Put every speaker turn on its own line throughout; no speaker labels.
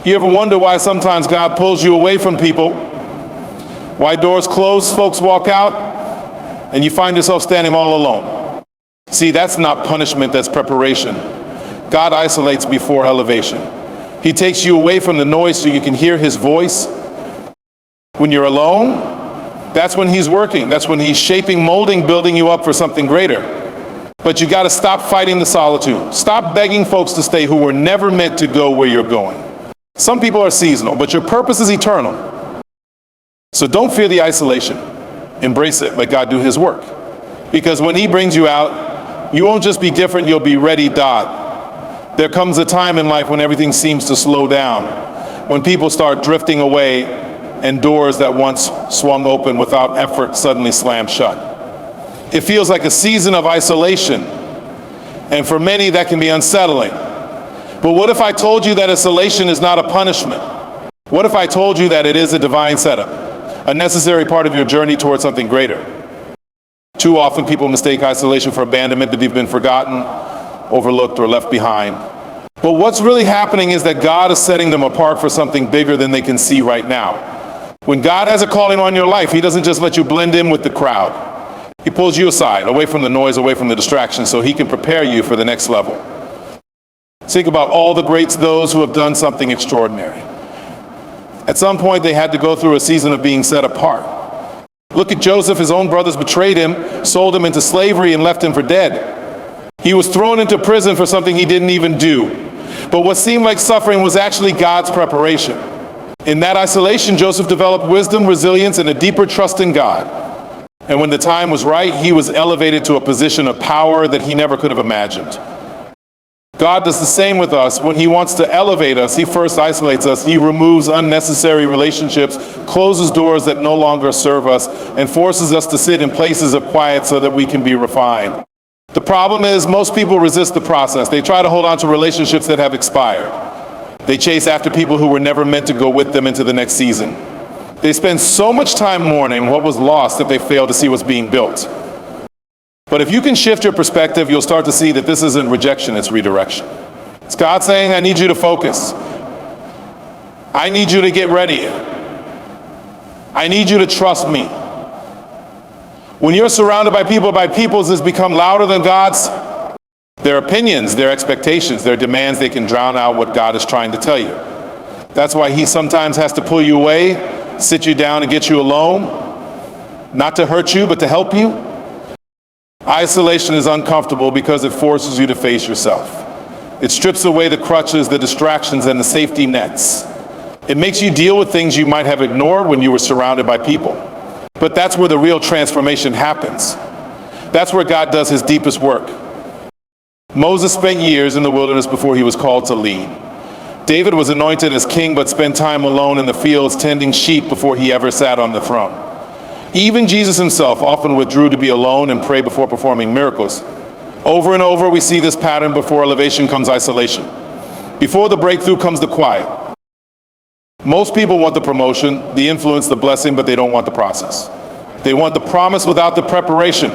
You ever wonder why sometimes God pulls you away from people? Why doors close, folks walk out, and you find yourself standing all alone? See, that's not punishment, that's preparation. God isolates before elevation. He takes you away from the noise so you can hear his voice. When you're alone, that's when he's working. That's when he's shaping, molding, building you up for something greater. But you got to stop fighting the solitude. Stop begging folks to stay who were never meant to go where you're going. Some people are seasonal, but your purpose is eternal. So don't fear the isolation. Embrace it. Let God do his work. Because when he brings you out, you won't just be different, you'll be ready, dot. There comes a time in life when everything seems to slow down, when people start drifting away and doors that once swung open without effort suddenly slam shut. It feels like a season of isolation, and for many that can be unsettling. But what if I told you that isolation is not a punishment? What if I told you that it is a divine setup, a necessary part of your journey towards something greater? Too often people mistake isolation for abandonment, that they've been forgotten, overlooked, or left behind. But what's really happening is that God is setting them apart for something bigger than they can see right now. When God has a calling on your life, he doesn't just let you blend in with the crowd. He pulls you aside, away from the noise, away from the distraction, so he can prepare you for the next level. Think about all the greats, those who have done something extraordinary. At some point, they had to go through a season of being set apart. Look at Joseph. His own brothers betrayed him, sold him into slavery, and left him for dead. He was thrown into prison for something he didn't even do. But what seemed like suffering was actually God's preparation. In that isolation, Joseph developed wisdom, resilience, and a deeper trust in God. And when the time was right, he was elevated to a position of power that he never could have imagined. God does the same with us. When he wants to elevate us, he first isolates us. He removes unnecessary relationships, closes doors that no longer serve us, and forces us to sit in places of quiet so that we can be refined. The problem is most people resist the process. They try to hold on to relationships that have expired. They chase after people who were never meant to go with them into the next season. They spend so much time mourning what was lost that they fail to see what's being built. But if you can shift your perspective, you'll start to see that this isn't rejection, it's redirection. It's God saying, I need you to focus. I need you to get ready. I need you to trust me. When you're surrounded by peoples has become louder than God's. Their opinions, their expectations, their demands, they can drown out what God is trying to tell you. That's why he sometimes has to pull you away, sit you down and get you alone, not to hurt you, but to help you. Isolation is uncomfortable because it forces you to face yourself. It strips away the crutches, the distractions, and the safety nets. It makes you deal with things you might have ignored when you were surrounded by people. But that's where the real transformation happens. That's where God does his deepest work. Moses spent years in the wilderness before he was called to lead. David was anointed as king but spent time alone in the fields tending sheep before he ever sat on the throne. Even Jesus himself often withdrew to be alone and pray before performing miracles. Over and over we see this pattern. Before elevation comes isolation. Before the breakthrough comes the quiet. Most people want the promotion, the influence, the blessing, but they don't want the process. They want the promise without the preparation.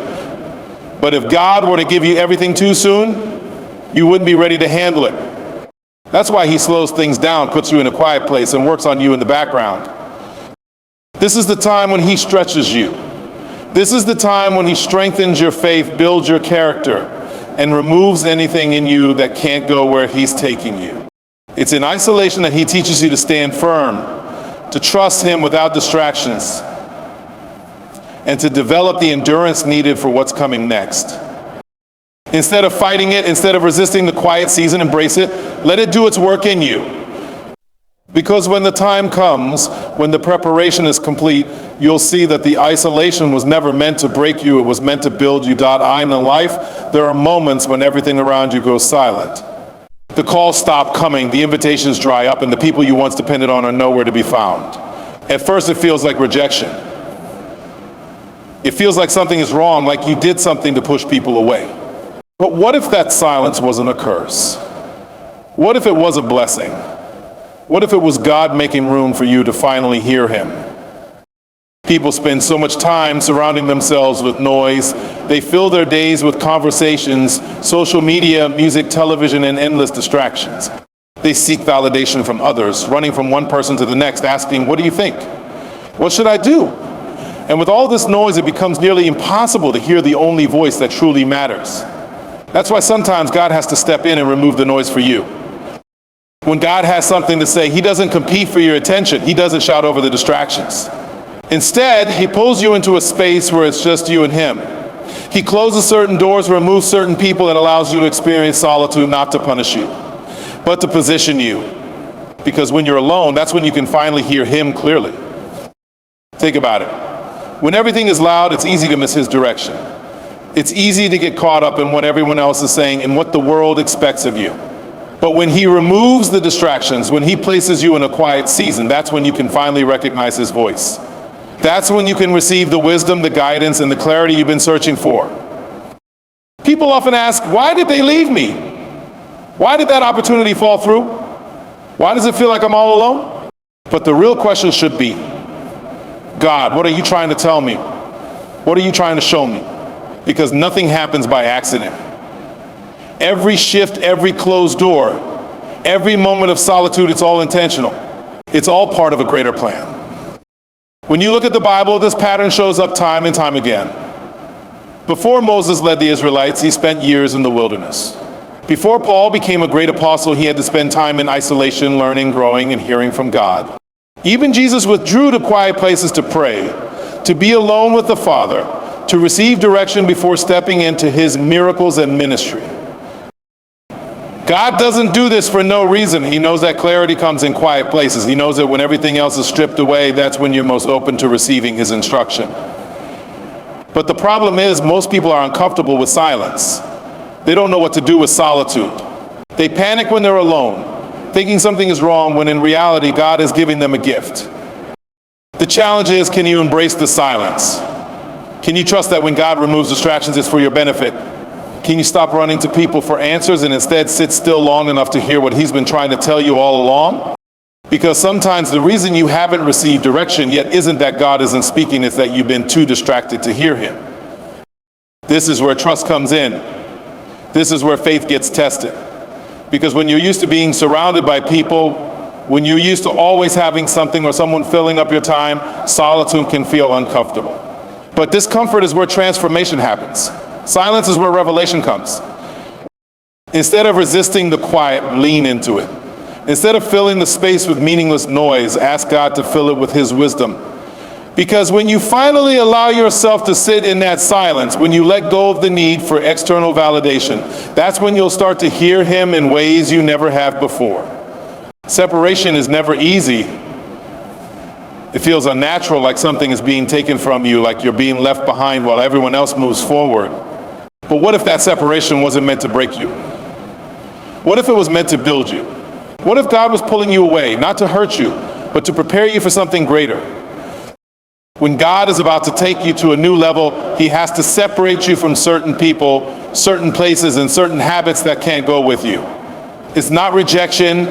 But if God were to give you everything too soon, you wouldn't be ready to handle it. That's why he slows things down, puts you in a quiet place, and works on you in the background. This is the time when he stretches you. This is the time when he strengthens your faith, builds your character, and removes anything in you that can't go where he's taking you. It's in isolation that he teaches you to stand firm, to trust him without distractions, and to develop the endurance needed for what's coming next. Instead of fighting it, instead of resisting the quiet season, embrace it. Let it do its work in you. Because when the time comes, when the preparation is complete, you'll see that the isolation was never meant to break you. It was meant to build you. I'm in life. There are moments when everything around you goes silent. The calls stop coming, the invitations dry up, and the people you once depended on are nowhere to be found. At first it feels like rejection. It feels like something is wrong, like you did something to push people away. But what if that silence wasn't a curse? What if it was a blessing? What if it was God making room for you to finally hear him? People spend so much time surrounding themselves with noise. They fill their days with conversations, social media, music, television, and endless distractions. They seek validation from others, running from one person to the next, asking, what do you think? What should I do? And with all this noise, it becomes nearly impossible to hear the only voice that truly matters. That's why sometimes God has to step in and remove the noise for you. When God has something to say, he doesn't compete for your attention. He doesn't shout over the distractions. Instead, he pulls you into a space where it's just you and him. He closes certain doors, removes certain people, and allows you to experience solitude, not to punish you, but to position you. Because when you're alone, that's when you can finally hear him clearly. Think about it. When everything is loud, it's easy to miss his direction. It's easy to get caught up in what everyone else is saying and what the world expects of you. But when he removes the distractions, when he places you in a quiet season, that's when you can finally recognize his voice. That's when you can receive the wisdom, the guidance, and the clarity you've been searching for. People often ask, why did they leave me? Why did that opportunity fall through? Why does it feel like I'm all alone? But the real question should be, God, what are you trying to tell me? What are you trying to show me? Because nothing happens by accident. Every shift, every closed door, every moment of solitude, it's all intentional. It's all part of a greater plan. When you look at the Bible, this pattern shows up time and time again. Before Moses led the Israelites, he spent years in the wilderness. Before Paul became a great apostle, he had to spend time in isolation, learning, growing, and hearing from God. Even Jesus withdrew to quiet places to pray, to be alone with the Father, to receive direction before stepping into his miracles and ministry. God doesn't do this for no reason. He knows that clarity comes in quiet places. He knows that when everything else is stripped away, that's when you're most open to receiving his instruction. But the problem is, most people are uncomfortable with silence. They don't know what to do with solitude. They panic when they're alone, thinking something is wrong when in reality, God is giving them a gift. The challenge is, can you embrace the silence? Can you trust that when God removes distractions, it's for your benefit? Can you stop running to people for answers and instead sit still long enough to hear what he's been trying to tell you all along? Because sometimes the reason you haven't received direction yet isn't that God isn't speaking, it's that you've been too distracted to hear him. This is where trust comes in. This is where faith gets tested. Because when you're used to being surrounded by people, when you're used to always having something or someone filling up your time, solitude can feel uncomfortable. But discomfort is where transformation happens. Silence is where revelation comes. Instead of resisting the quiet, lean into it. Instead of filling the space with meaningless noise, ask God to fill it with his wisdom. Because when you finally allow yourself to sit in that silence, when you let go of the need for external validation, that's when you'll start to hear him in ways you never have before. Separation is never easy. It feels unnatural, like something is being taken from you, like you're being left behind while everyone else moves forward. But what if that separation wasn't meant to break you? What if it was meant to build you? What if God was pulling you away, not to hurt you, but to prepare you for something greater? When God is about to take you to a new level, he has to separate you from certain people, certain places, and certain habits that can't go with you. It's not rejection,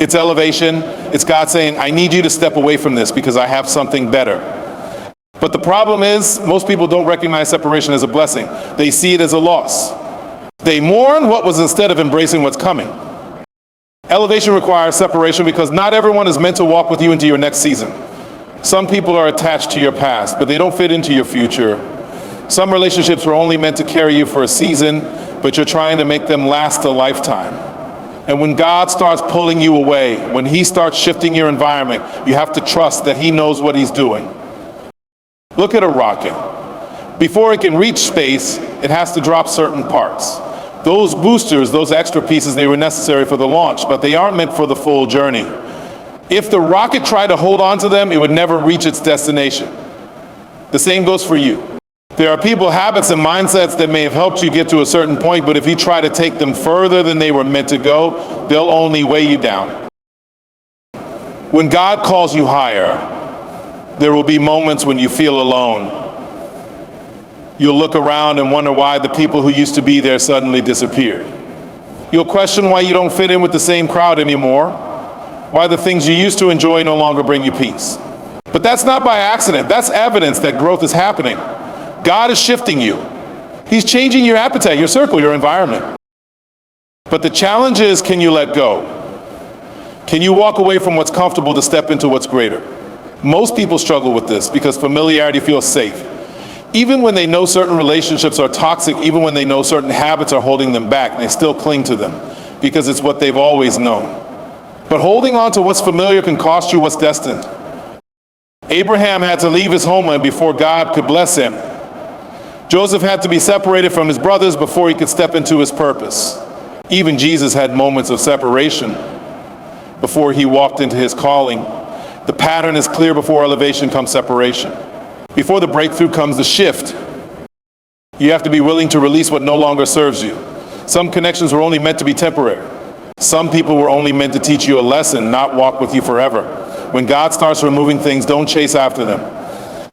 it's elevation. It's God saying, I need you to step away from this because I have something better. But the problem is, most people don't recognize separation as a blessing. They see it as a loss. They mourn what was instead of embracing what's coming. Elevation requires separation because not everyone is meant to walk with you into your next season. Some people are attached to your past, but they don't fit into your future. Some relationships were only meant to carry you for a season, but you're trying to make them last a lifetime. And when God starts pulling you away, when he starts shifting your environment, you have to trust that he knows what he's doing. Look at a rocket. Before it can reach space, it has to drop certain parts. Those boosters, those extra pieces, they were necessary for the launch, but they aren't meant for the full journey. If the rocket tried to hold on to them, it would never reach its destination. The same goes for you. There are people, habits, and mindsets that may have helped you get to a certain point, but if you try to take them further than they were meant to go, they'll only weigh you down. When God calls you higher, there will be moments when you feel alone. You'll look around and wonder why the people who used to be there suddenly disappeared. You'll question why you don't fit in with the same crowd anymore, why the things you used to enjoy no longer bring you peace. But that's not by accident. That's evidence that growth is happening. God is shifting you. He's changing your appetite, your circle, your environment. But the challenge is, can you let go? Can you walk away from what's comfortable to step into what's greater? Most people struggle with this because familiarity feels safe. Even when they know certain relationships are toxic, even when they know certain habits are holding them back, they still cling to them because it's what they've always known. But holding on to what's familiar can cost you what's destined. Abraham had to leave his homeland before God could bless him. Joseph had to be separated from his brothers before he could step into his purpose. Even Jesus had moments of separation before he walked into his calling. The pattern is clear: before elevation comes separation. Before the breakthrough comes the shift. You have to be willing to release what no longer serves you. Some connections were only meant to be temporary. Some people were only meant to teach you a lesson, not walk with you forever. When God starts removing things, don't chase after them.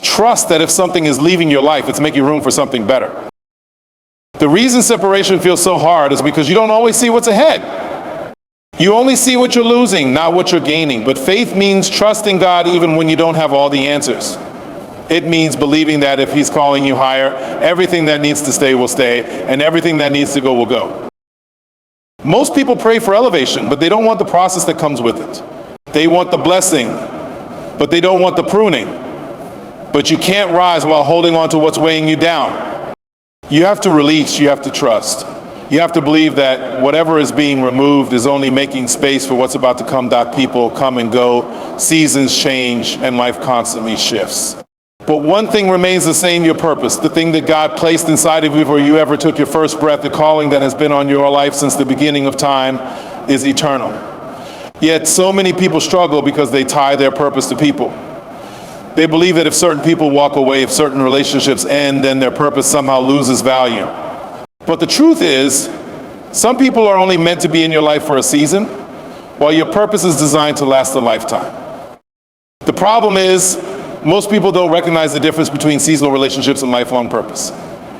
Trust that if something is leaving your life, it's making room for something better. The reason separation feels so hard is because you don't always see what's ahead. You only see what you're losing, not what you're gaining. But faith means trusting God even when you don't have all the answers. It means believing that if He's calling you higher, everything that needs to stay will stay, and everything that needs to go will go. Most people pray for elevation, but they don't want the process that comes with it. They want the blessing, but they don't want the pruning. But you can't rise while holding on to what's weighing you down. You have to release, you have to trust. You have to believe that whatever is being removed is only making space for what's about to come. People come and go, seasons change, and life constantly shifts. But one thing remains the same: your purpose, the thing that God placed inside of you before you ever took your first breath. The calling that has been on your life since the beginning of time is eternal. Yet so many people struggle because they tie their purpose to people. They believe that if certain people walk away, if certain relationships end, then their purpose somehow loses value. But the truth is, some people are only meant to be in your life for a season, while your purpose is designed to last a lifetime. The problem is, most people don't recognize the difference between seasonal relationships and lifelong purpose.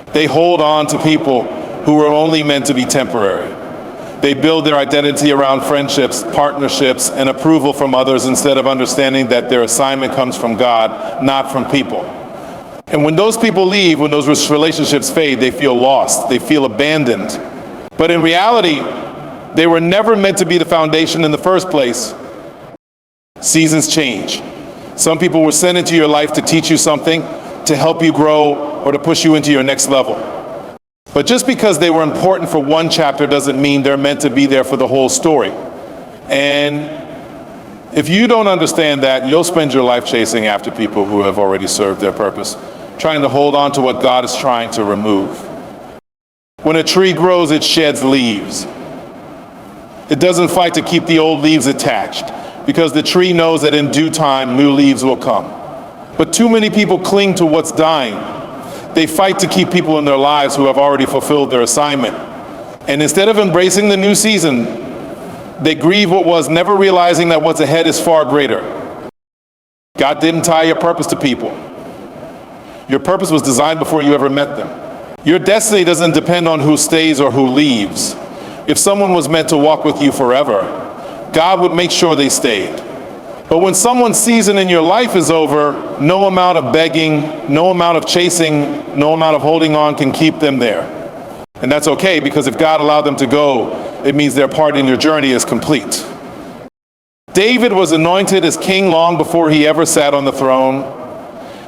They hold on to people who are only meant to be temporary. They build their identity around friendships, partnerships, and approval from others instead of understanding that their assignment comes from God, not from people. And when those people leave, when those relationships fade, they feel lost, they feel abandoned. But in reality, they were never meant to be the foundation in the first place. Seasons change. Some people were sent into your life to teach you something, to help you grow, or to push you into your next level. But just because they were important for one chapter doesn't mean they're meant to be there for the whole story. And if you don't understand that, you'll spend your life chasing after people who have already served their purpose, trying to hold on to what God is trying to remove. When a tree grows, it sheds leaves. It doesn't fight to keep the old leaves attached, because the tree knows that in due time, new leaves will come. But too many people cling to what's dying. They fight to keep people in their lives who have already fulfilled their assignment. And instead of embracing the new season, they grieve what was, never realizing that what's ahead is far greater. God didn't tie your purpose to people. Your purpose was designed before you ever met them. Your destiny doesn't depend on who stays or who leaves. If someone was meant to walk with you forever, God would make sure they stayed. But when someone's season in your life is over, no amount of begging, no amount of chasing, no amount of holding on can keep them there. And that's okay, because if God allowed them to go, it means their part in your journey is complete. David was anointed as king long before he ever sat on the throne.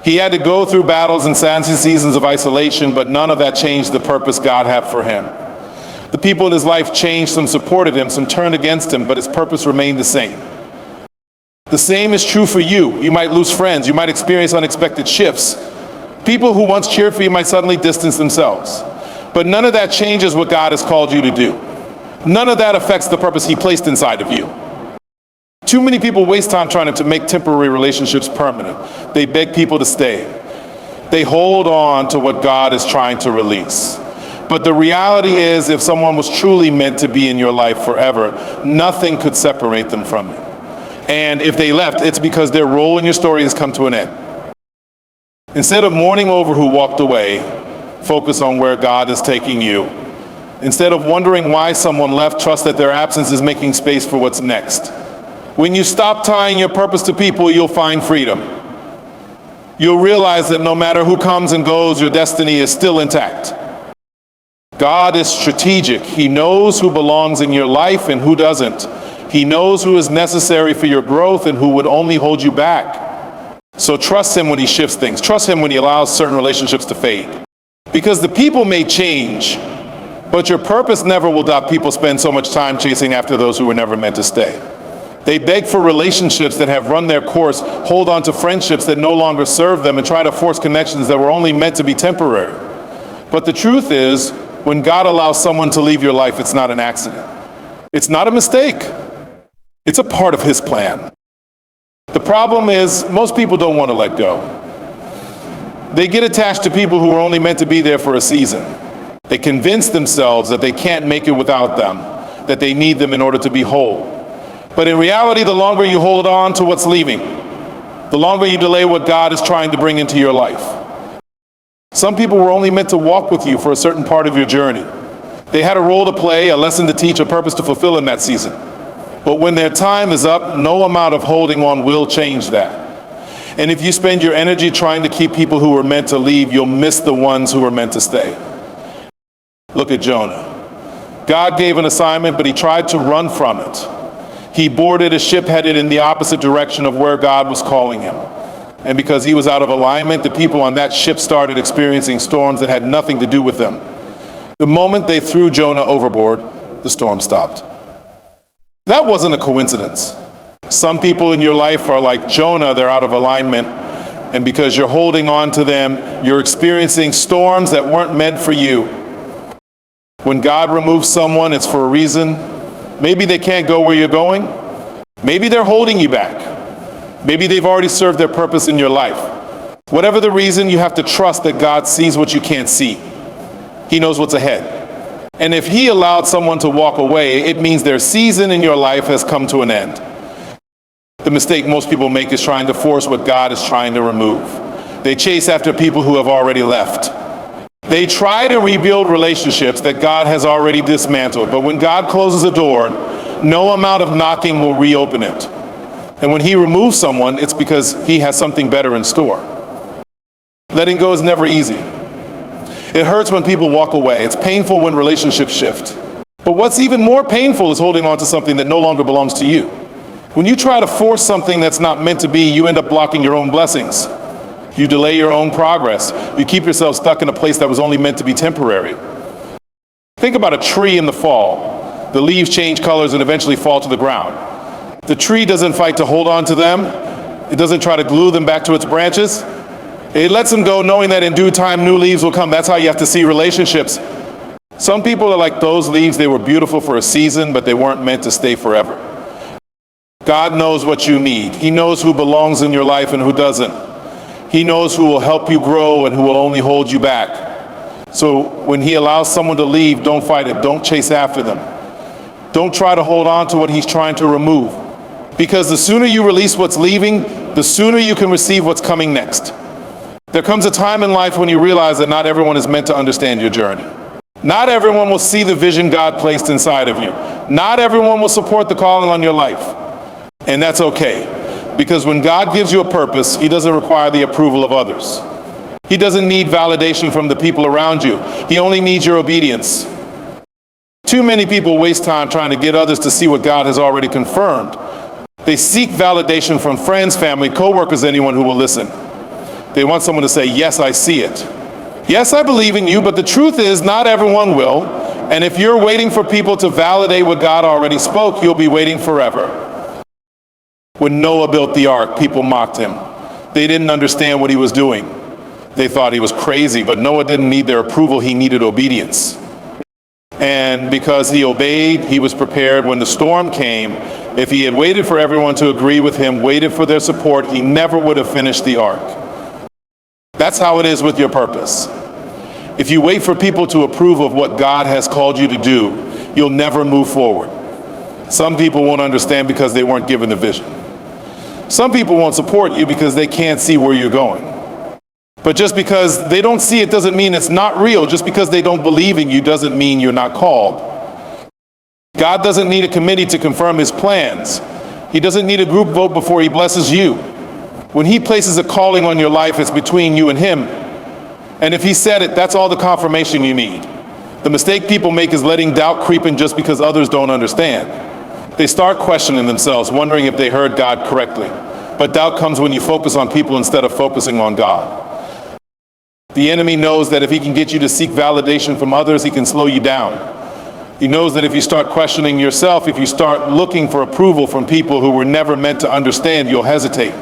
He had to go through battles and seasons of isolation, but none of that changed the purpose God had for him. The people in his life changed, some supported him, some turned against him, but his purpose remained the same. The same is true for you. You might lose friends. You might experience unexpected shifts. People who once cheered for you might suddenly distance themselves. But none of that changes what God has called you to do. None of that affects the purpose He placed inside of you. Too many people waste time trying to make temporary relationships permanent. They beg people to stay. They hold on to what God is trying to release. But the reality is, if someone was truly meant to be in your life forever, nothing could separate them from it. And if they left, it's because their role in your story has come to an end. Instead of mourning over who walked away, focus on where God is taking you. Instead of wondering why someone left, trust that their absence is making space for what's next. When you stop tying your purpose to people, you'll find freedom. You'll realize that no matter who comes and goes, your destiny is still intact. God is strategic. He knows who belongs in your life and who doesn't. He knows who is necessary for your growth and who would only hold you back. So trust him when he shifts things. Trust him when he allows certain relationships to fade. Because the people may change, but your purpose never will stop people spend so much time chasing after those who were never meant to stay. They beg for relationships that have run their course, hold on to friendships that no longer serve them, and try to force connections that were only meant to be temporary. But the truth is, when God allows someone to leave your life, it's not an accident. It's not a mistake. It's a part of his plan. The problem is, most people don't want to let go. They get attached to people who are only meant to be there for a season. They convince themselves that they can't make it without them, that they need them in order to be whole. But in reality, the longer you hold on to what's leaving, the longer you delay what God is trying to bring into your life. Some people were only meant to walk with you for a certain part of your journey. They had a role to play, a lesson to teach, a purpose to fulfill in that season. But when their time is up, no amount of holding on will change that. And if you spend your energy trying to keep people who were meant to leave, you'll miss the ones who were meant to stay. Look at Jonah. God gave an assignment, but he tried to run from it. He boarded a ship headed in the opposite direction of where God was calling him. And because he was out of alignment, the people on that ship started experiencing storms that had nothing to do with them. The moment they threw Jonah overboard, the storm stopped. That wasn't a coincidence. Some people in your life are like Jonah, they're out of alignment. And because you're holding on to them, you're experiencing storms that weren't meant for you. When God removes someone, it's for a reason. Maybe they can't go where you're going. Maybe they're holding you back. Maybe they've already served their purpose in your life. Whatever the reason, you have to trust that God sees what you can't see. He knows what's ahead. And if he allowed someone to walk away, it means their season in your life has come to an end. The mistake most people make is trying to force what God is trying to remove. They chase after people who have already left. They try to rebuild relationships that God has already dismantled, but when God closes a door, no amount of knocking will reopen it. And when he removes someone, it's because he has something better in store. Letting go is never easy. It hurts when people walk away. It's painful when relationships shift. But what's even more painful is holding on to something that no longer belongs to you. When you try to force something that's not meant to be, you end up blocking your own blessings. You delay your own progress. You keep yourself stuck in a place that was only meant to be temporary. Think about a tree in the fall. The leaves change colors and eventually fall to the ground. The tree doesn't fight to hold on to them. It doesn't try to glue them back to its branches. It lets them go knowing that in due time new leaves will come. That's how you have to see relationships. Some people are like those leaves. They were beautiful for a season, but they weren't meant to stay forever. God knows what you need. He knows who belongs in your life and who doesn't. He knows who will help you grow and who will only hold you back. So when he allows someone to leave, don't fight it. Don't chase after them. Don't try to hold on to what he's trying to remove. Because the sooner you release what's leaving, the sooner you can receive what's coming next. There comes a time in life when you realize that not everyone is meant to understand your journey. Not everyone will see the vision God placed inside of you. Not everyone will support the calling on your life. And that's okay. Because when God gives you a purpose, he doesn't require the approval of others. He doesn't need validation from the people around you. He only needs your obedience. Too many people waste time trying to get others to see what God has already confirmed. They seek validation from friends, family, co-workers, anyone who will listen. They want someone to say, yes, I see it. Yes, I believe in you, but the truth is not everyone will. And if you're waiting for people to validate what God already spoke, you'll be waiting forever. When Noah built the ark, people mocked him. They didn't understand what he was doing. They thought he was crazy, but Noah didn't need their approval, he needed obedience. And because he obeyed, he was prepared when the storm came. If he had waited for everyone to agree with him, waited for their support, he never would have finished the ark. That's how it is with your purpose. If you wait for people to approve of what God has called you to do, you'll never move forward. Some people won't understand because they weren't given the vision. Some people won't support you because they can't see where you're going. But just because they don't see it doesn't mean it's not real. Just because they don't believe in you doesn't mean you're not called. God doesn't need a committee to confirm his plans. He doesn't need a group vote before he blesses you. When he places a calling on your life, it's between you and him. And if he said it, that's all the confirmation you need. The mistake people make is letting doubt creep in just because others don't understand. They start questioning themselves, wondering if they heard God correctly. But doubt comes when you focus on people instead of focusing on God. The enemy knows that if he can get you to seek validation from others, he can slow you down. He knows that if you start questioning yourself, if you start looking for approval from people who were never meant to understand, you'll hesitate.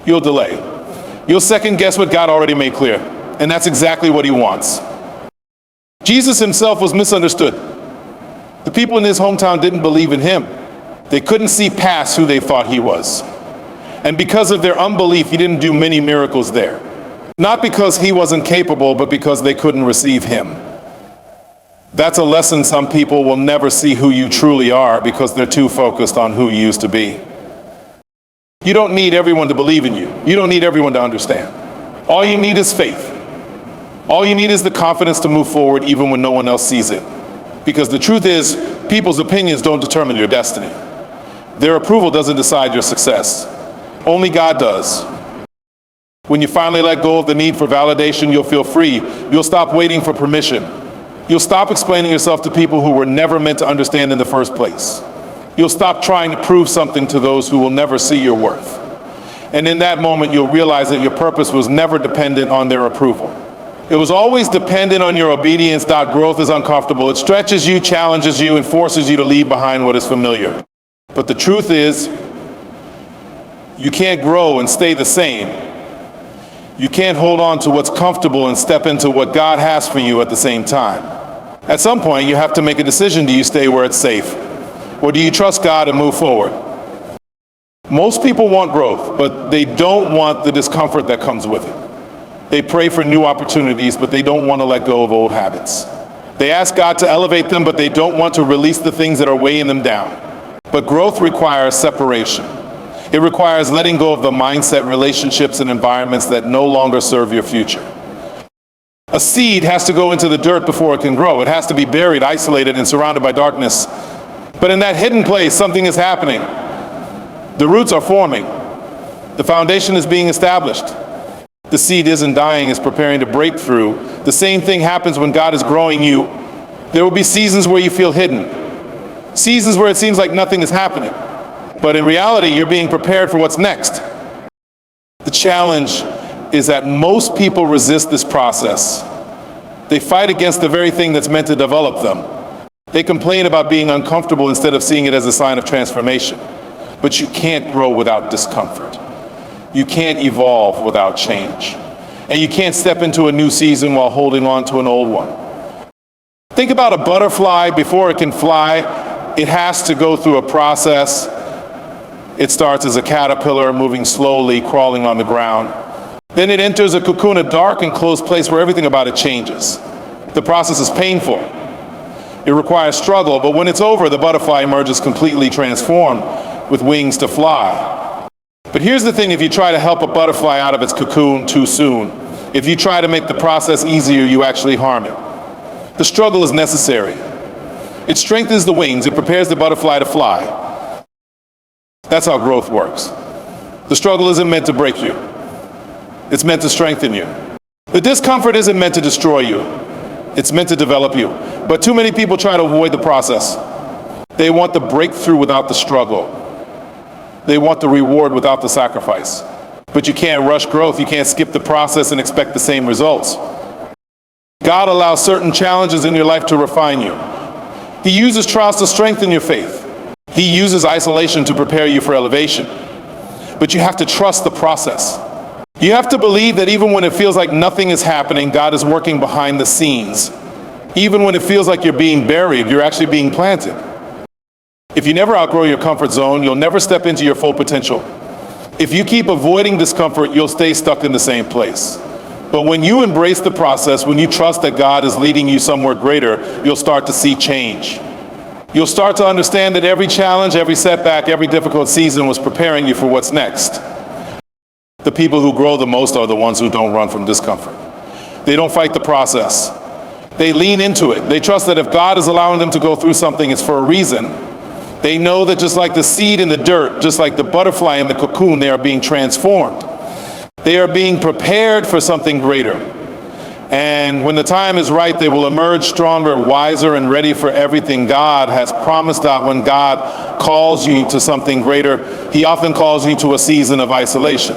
You'll delay. You'll second guess what God already made clear. And that's exactly what he wants. Jesus himself was misunderstood. The people in his hometown didn't believe in him. They couldn't see past who they thought he was. And because of their unbelief, he didn't do many miracles there. Not because he wasn't capable, but because they couldn't receive him. That's a lesson some people will never see who you truly are because they're too focused on who you used to be. You don't need everyone to believe in you. You don't need everyone to understand. All you need is faith. All you need is the confidence to move forward even when no one else sees it. Because the truth is, people's opinions don't determine your destiny. Their approval doesn't decide your success. Only God does. When you finally let go of the need for validation, you'll feel free. You'll stop waiting for permission. You'll stop explaining yourself to people who were never meant to understand in the first place. You'll stop trying to prove something to those who will never see your worth. And in that moment, you'll realize that your purpose was never dependent on their approval. It was always dependent on your obedience. Growth is uncomfortable. It stretches you, challenges you, and forces you to leave behind what is familiar. But the truth is, you can't grow and stay the same. You can't hold on to what's comfortable and step into what God has for you at the same time. At some point, you have to make a decision. Do you stay where it's safe? Or do you trust God and move forward? Most people want growth, but they don't want the discomfort that comes with it. They pray for new opportunities, but they don't want to let go of old habits. They ask God to elevate them, but they don't want to release the things that are weighing them down. But growth requires separation. It requires letting go of the mindset, relationships, and environments that no longer serve your future. A seed has to go into the dirt before it can grow. It has to be buried, isolated, and surrounded by darkness. But in that hidden place, something is happening. The roots are forming. The foundation is being established. The seed isn't dying, it's preparing to break through. The same thing happens when God is growing you. There will be seasons where you feel hidden. Seasons where it seems like nothing is happening. But in reality, you're being prepared for what's next. The challenge is that most people resist this process. They fight against the very thing that's meant to develop them. They complain about being uncomfortable instead of seeing it as a sign of transformation. But you can't grow without discomfort. You can't evolve without change. And you can't step into a new season while holding on to an old one. Think about a butterfly. Before it can fly, it has to go through a process. It starts as a caterpillar, moving slowly, crawling on the ground. Then it enters a cocoon, a dark and closed place where everything about it changes. The process is painful. It requires struggle, but when it's over, the butterfly emerges completely transformed with wings to fly. But here's the thing, if you try to help a butterfly out of its cocoon too soon, if you try to make the process easier, you actually harm it. The struggle is necessary. It strengthens the wings, it prepares the butterfly to fly. That's how growth works. The struggle isn't meant to break you. It's meant to strengthen you. The discomfort isn't meant to destroy you. It's meant to develop you. But too many people try to avoid the process. They want the breakthrough without the struggle. They want the reward without the sacrifice. But you can't rush growth. You can't skip the process and expect the same results. God allows certain challenges in your life to refine you. He uses trials to strengthen your faith. He uses isolation to prepare you for elevation. But you have to trust the process. You have to believe that even when it feels like nothing is happening, God is working behind the scenes. Even when it feels like you're being buried, you're actually being planted. If you never outgrow your comfort zone, you'll never step into your full potential. If you keep avoiding discomfort, you'll stay stuck in the same place. But when you embrace the process, when you trust that God is leading you somewhere greater, you'll start to see change. You'll start to understand that every challenge, every setback, every difficult season was preparing you for what's next. The people who grow the most are the ones who don't run from discomfort. They don't fight the process. They lean into it. They trust that if God is allowing them to go through something, it's for a reason. They know that just like the seed in the dirt, just like the butterfly in the cocoon, they are being transformed. They are being prepared for something greater. And when the time is right, they will emerge stronger, wiser, and ready for everything God has promised. That when God calls you to something greater, he often calls you to a season of isolation.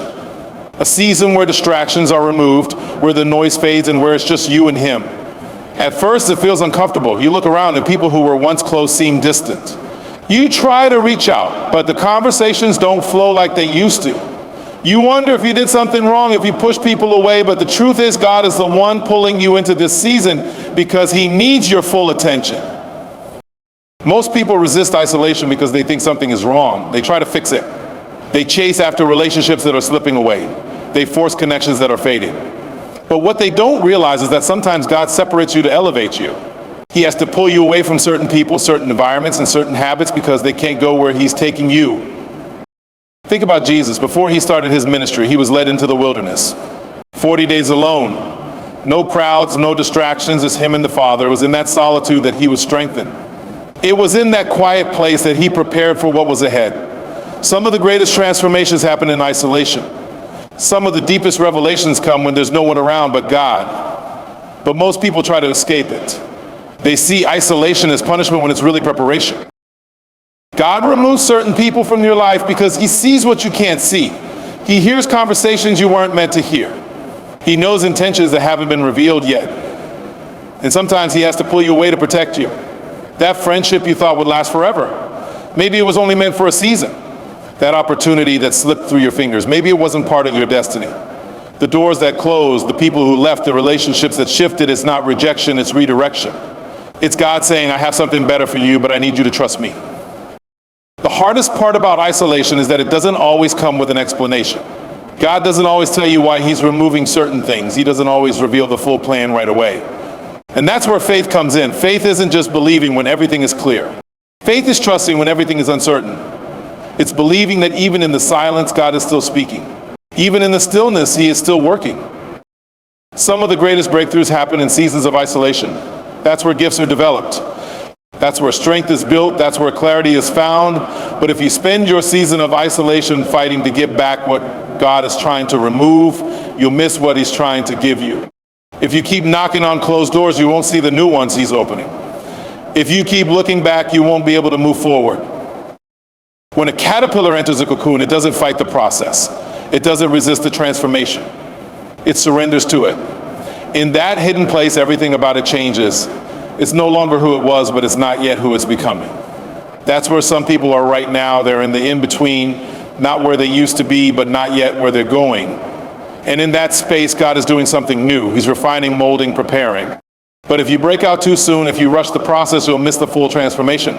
A season where distractions are removed, where the noise fades, and where it's just you and him. At first, it feels uncomfortable. You look around and people who were once close seem distant. You try to reach out, but the conversations don't flow like they used to. You wonder if you did something wrong, if you push people away, but the truth is God is the one pulling you into this season because he needs your full attention. Most people resist isolation because they think something is wrong. They try to fix it. They chase after relationships that are slipping away. They force connections that are fading. But what they don't realize is that sometimes God separates you to elevate you. He has to pull you away from certain people, certain environments, and certain habits because they can't go where he's taking you. Think about Jesus. Before he started his ministry, he was led into the wilderness. 40 days alone. No crowds, no distractions, it's him and the Father. It was in that solitude that he was strengthened. It was in that quiet place that he prepared for what was ahead. Some of the greatest transformations happen in isolation. Some of the deepest revelations come when there's no one around but God. But most people try to escape it. They see isolation as punishment when it's really preparation. God removes certain people from your life because he sees what you can't see. He hears conversations you weren't meant to hear. He knows intentions that haven't been revealed yet. And sometimes he has to pull you away to protect you. That friendship you thought would last forever. Maybe it was only meant for a season. That opportunity that slipped through your fingers. Maybe it wasn't part of your destiny. The doors that closed, the people who left, the relationships that shifted, it's not rejection, it's redirection. It's God saying, I have something better for you, but I need you to trust me. The hardest part about isolation is that it doesn't always come with an explanation. God doesn't always tell you why he's removing certain things. He doesn't always reveal the full plan right away. And that's where faith comes in. Faith isn't just believing when everything is clear. Faith is trusting when everything is uncertain. It's believing that even in the silence, God is still speaking. Even in the stillness, he is still working. Some of the greatest breakthroughs happen in seasons of isolation. That's where gifts are developed. That's where strength is built. That's where clarity is found. But if you spend your season of isolation fighting to get back what God is trying to remove, you'll miss what he's trying to give you. If you keep knocking on closed doors, you won't see the new ones he's opening. If you keep looking back, you won't be able to move forward. When a caterpillar enters a cocoon, it doesn't fight the process. It doesn't resist the transformation. It surrenders to it. In that hidden place, everything about it changes. It's no longer who it was, but it's not yet who it's becoming. That's where some people are right now. They're in the in-between, not where they used to be, but not yet where they're going. And in that space, God is doing something new. He's refining, molding, preparing. But if you break out too soon, if you rush the process, you'll miss the full transformation.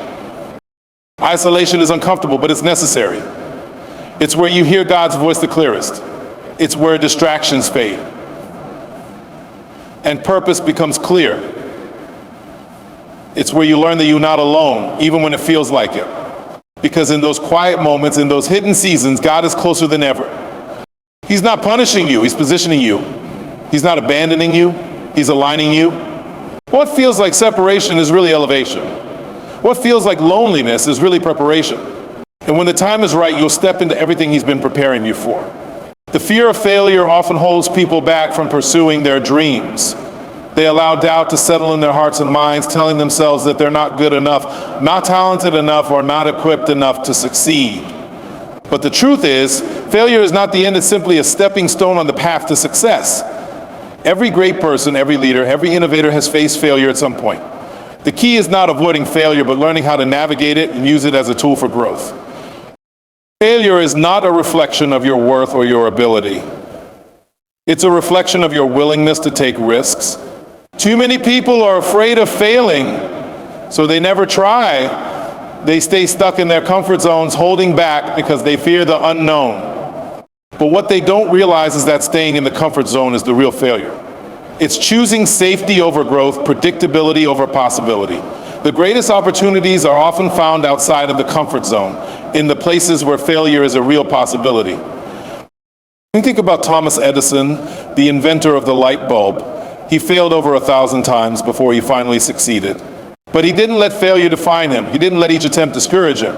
Isolation is uncomfortable, but it's necessary. It's where you hear God's voice the clearest. It's where distractions fade. And purpose becomes clear. It's where you learn that you're not alone, even when it feels like it. Because in those quiet moments, in those hidden seasons, God is closer than ever. He's not punishing you, he's positioning you. He's not abandoning you, he's aligning you. What feels like separation is really elevation. What feels like loneliness is really preparation. And when the time is right, you'll step into everything he's been preparing you for. The fear of failure often holds people back from pursuing their dreams. They allow doubt to settle in their hearts and minds, telling themselves that they're not good enough, not talented enough, or not equipped enough to succeed. But the truth is, failure is not the end, it's simply a stepping stone on the path to success. Every great person, every leader, every innovator has faced failure at some point. The key is not avoiding failure, but learning how to navigate it and use it as a tool for growth. Failure is not a reflection of your worth or your ability. It's a reflection of your willingness to take risks. Too many people are afraid of failing, so they never try. They stay stuck in their comfort zones, holding back because they fear the unknown. But what they don't realize is that staying in the comfort zone is the real failure. It's choosing safety over growth, predictability over possibility. The greatest opportunities are often found outside of the comfort zone, in the places where failure is a real possibility. When you think about Thomas Edison, the inventor of the light bulb, he failed over 1,000 times before he finally succeeded. But he didn't let failure define him. He didn't let each attempt discourage him.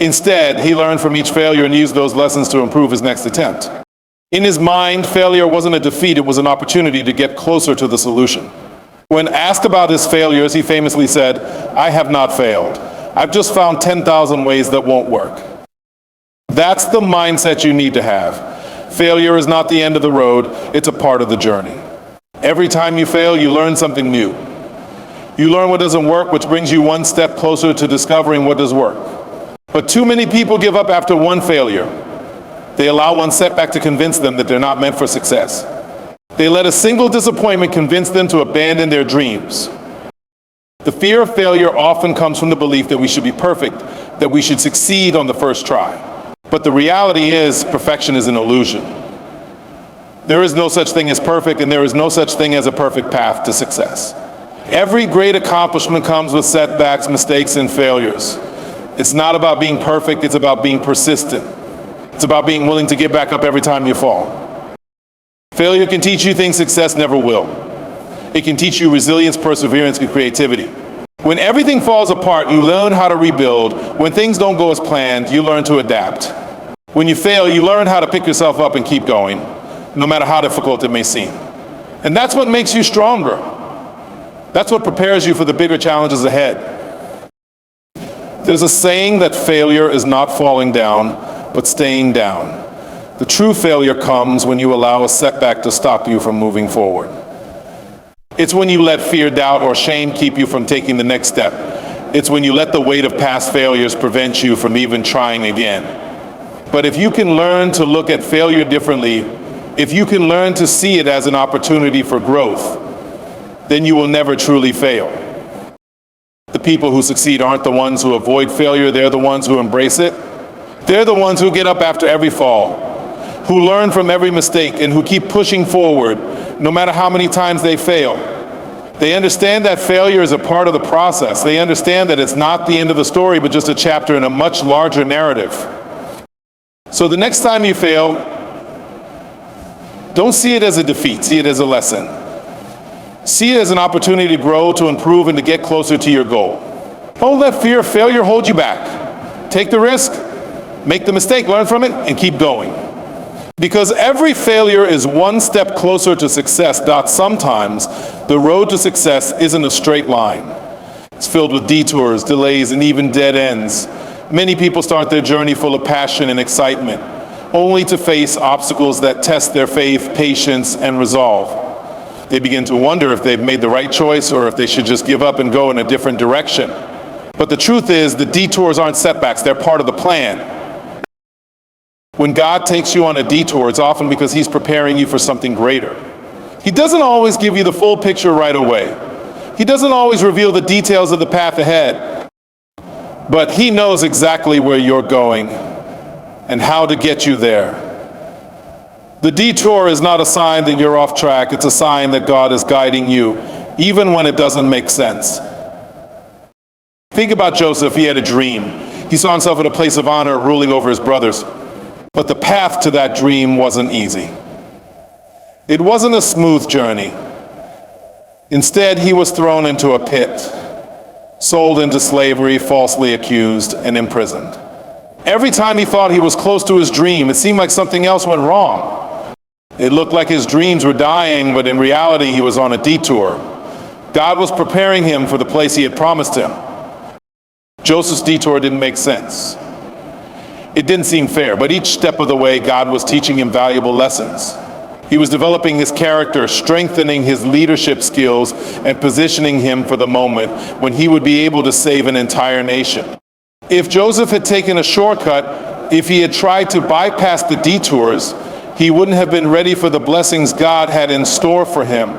Instead, he learned from each failure and used those lessons to improve his next attempt. In his mind, failure wasn't a defeat, it was an opportunity to get closer to the solution. When asked about his failures, he famously said, "I have not failed. I've just found 10,000 ways that won't work." That's the mindset you need to have. Failure is not the end of the road, it's a part of the journey. Every time you fail, you learn something new. You learn what doesn't work, which brings you one step closer to discovering what does work. But too many people give up after one failure. They allow one setback to convince them that they're not meant for success. They let a single disappointment convince them to abandon their dreams. The fear of failure often comes from the belief that we should be perfect, that we should succeed on the first try. But the reality is, perfection is an illusion. There is no such thing as perfect, and there is no such thing as a perfect path to success. Every great accomplishment comes with setbacks, mistakes, and failures. It's not about being perfect, it's about being persistent. It's about being willing to get back up every time you fall. Failure can teach you things success never will. It can teach you resilience, perseverance, and creativity. When everything falls apart, you learn how to rebuild. When things don't go as planned, you learn to adapt. When you fail, you learn how to pick yourself up and keep going, no matter how difficult it may seem. And that's what makes you stronger. That's what prepares you for the bigger challenges ahead. There's a saying that failure is not falling down, but staying down. The true failure comes when you allow a setback to stop you from moving forward. It's when you let fear, doubt, or shame keep you from taking the next step. It's when you let the weight of past failures prevent you from even trying again. But if you can learn to look at failure differently, if you can learn to see it as an opportunity for growth, then you will never truly fail. The people who succeed aren't the ones who avoid failure, they're the ones who embrace it. They're the ones who get up after every fall, who learn from every mistake, and who keep pushing forward no matter how many times they fail. They understand that failure is a part of the process. They understand that it's not the end of the story, but just a chapter in a much larger narrative. So the next time you fail, don't see it as a defeat, see it as a lesson. See it as an opportunity to grow, to improve, and to get closer to your goal. Don't let fear of failure hold you back. Take the risk, make the mistake, learn from it, and keep going. Because every failure is one step closer to success. Sometimes the road to success isn't a straight line. It's filled with detours, delays, and even dead ends. Many people start their journey full of passion and excitement, only to face obstacles that test their faith, patience, and resolve. They begin to wonder if they've made the right choice or if they should just give up and go in a different direction. But the truth is, the detours aren't setbacks, they're part of the plan. When God takes you on a detour, it's often because He's preparing you for something greater. He doesn't always give you the full picture right away. He doesn't always reveal the details of the path ahead. But He knows exactly where you're going and how to get you there. The detour is not a sign that you're off track, it's a sign that God is guiding you, even when it doesn't make sense. Think about Joseph. He had a dream. He saw himself in a place of honor, ruling over his brothers. But the path to that dream wasn't easy. It wasn't a smooth journey. Instead, he was thrown into a pit, sold into slavery, falsely accused, and imprisoned. Every time he thought he was close to his dream, it seemed like something else went wrong. It looked like his dreams were dying, but in reality, he was on a detour. God was preparing him for the place He had promised him. Joseph's detour didn't make sense. It didn't seem fair, but each step of the way, God was teaching him valuable lessons. He was developing his character, strengthening his leadership skills, and positioning him for the moment when he would be able to save an entire nation. If Joseph had taken a shortcut, if he had tried to bypass the detours, he wouldn't have been ready for the blessings God had in store for him.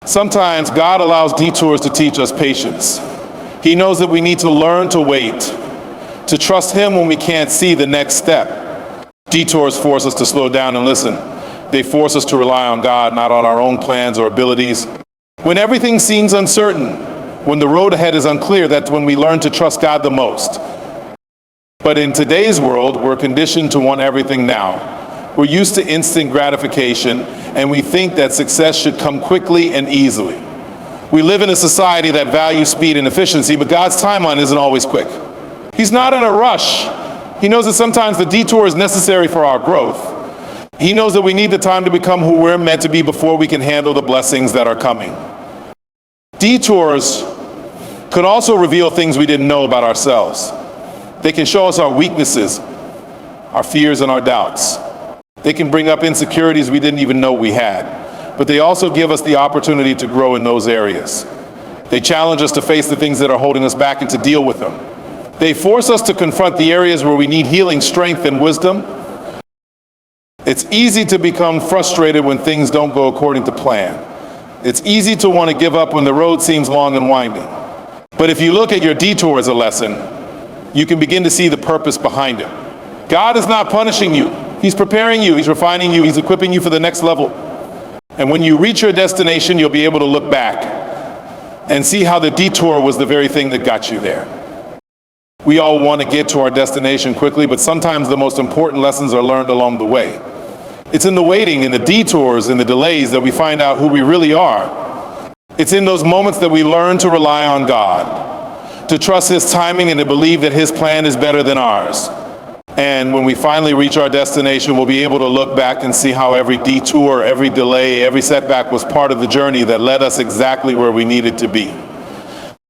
Sometimes God allows detours to teach us patience. He knows that we need to learn to wait, to trust Him when we can't see the next step. Detours force us to slow down and listen. They force us to rely on God, not on our own plans or abilities. When everything seems uncertain, when the road ahead is unclear, that's when we learn to trust God the most. But in today's world, we're conditioned to want everything now. We're used to instant gratification, and we think that success should come quickly and easily. We live in a society that values speed and efficiency, but God's timeline isn't always quick. He's not in a rush. He knows that sometimes the detour is necessary for our growth. He knows that we need the time to become who we're meant to be before we can handle the blessings that are coming. Detours could also reveal things we didn't know about ourselves. They can show us our weaknesses, our fears, and our doubts. They can bring up insecurities we didn't even know we had. But they also give us the opportunity to grow in those areas. They challenge us to face the things that are holding us back and to deal with them. They force us to confront the areas where we need healing, strength, and wisdom. It's easy to become frustrated when things don't go according to plan. It's easy to want to give up when the road seems long and winding. But if you look at your detour as a lesson, you can begin to see the purpose behind it. God is not punishing you. He's preparing you. He's refining you. He's equipping you for the next level. And when you reach your destination, you'll be able to look back and see how the detour was the very thing that got you there. We all want to get to our destination quickly, but sometimes the most important lessons are learned along the way. It's in the waiting, in the detours, in the delays that we find out who we really are. It's in those moments that we learn to rely on God, to trust His timing and to believe that His plan is better than ours. And when we finally reach our destination, we'll be able to look back and see how every detour, every delay, every setback was part of the journey that led us exactly where we needed to be.